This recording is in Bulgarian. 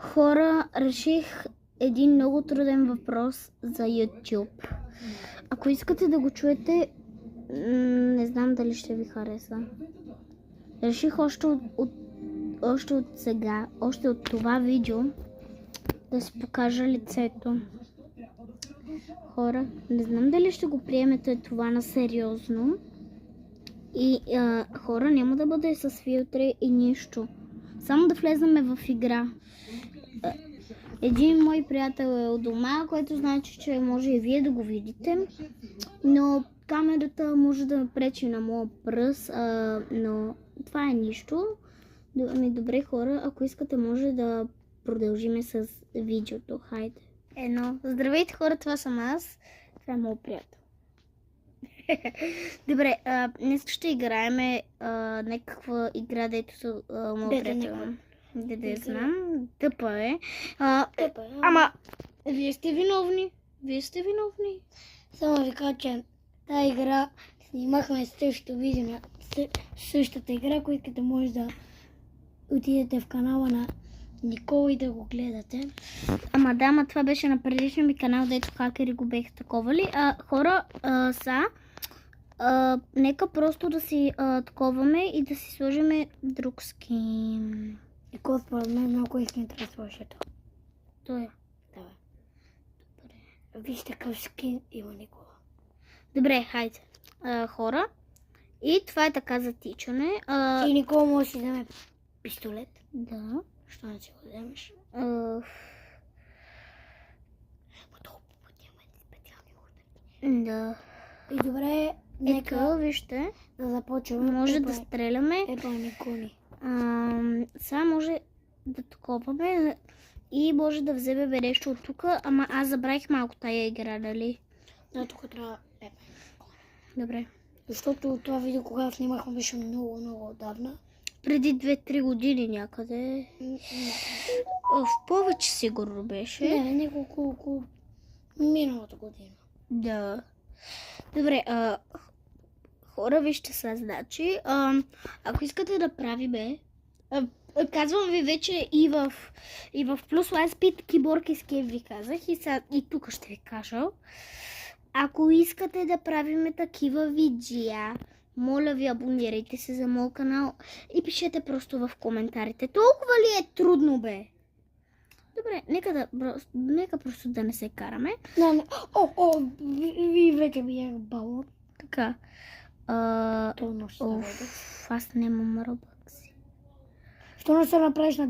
Хора, реших един много труден въпрос за YouTube. Ако искате да го чуете, не знам дали ще ви хареса. Реших още от сега, още от това видео, да си покажа лицето. Хора, не знам дали ще го приемете това на сериозно. И хора, няма да бъде с филтри и нищо. Само да влезнем в игра. Един мой приятел е от дома, което значи, че може и вие да го видите. Но камерата може да пречи на моя пръст, но това е нищо. Добре, хора, ако искате, може да продължиме с видеото. Хайде. Здравейте, хора, това съм аз. Това е моят приятел. Добре, днес ще играем някаква игра, дето са моят приятел. Не знам, тъпа е. Ама, вие сте виновни. Само ви кажа, че тази игра снимахме същото видео на същата игра, ако искате може да отидете в канала на Никола и да го гледате. Ама това беше на предишния ми канал, дето хакери го бех таковали. Хора, нека просто да си таковаме и да си сложим друг скин. Никола според мен много искам да сложи това. Той е. Давай. Добре. Вижте какъв скин има Никола. Добре, хайде. Хора. И това е така за тичане. И Никола може да си вземе пистолет. Да. Що не си го вземеш? Толкова пъти имаме специални уроки. Да. И добре, нека вижте. да започваме. Може да стреляме. Николи. Сега може да таковаме и може да вземе нещо от тук, ама аз забравих малко тая игра, дали? Да, тук трябва Добре. Защото това видео, когато снимахме, беше много отдавна. Преди 2-3 години някъде. В повече сигурно беше. Не, няколко миналата година. Да. Добре, хора, вижте сега, значи, ако искате да правиме, казвам ви вече и в Plus Lightspeed Keyboard Escape ви казах и тук ще ви кажа. Ако искате да правиме такива видеа, моля ви, абонирайте се за моят канал и пишете просто в коментарите. Толкова ли е трудно, бе? Добре, нека просто да не се караме. Не. Ви вече бях балон. Така. Аз нямам Robux. Що не се направиш на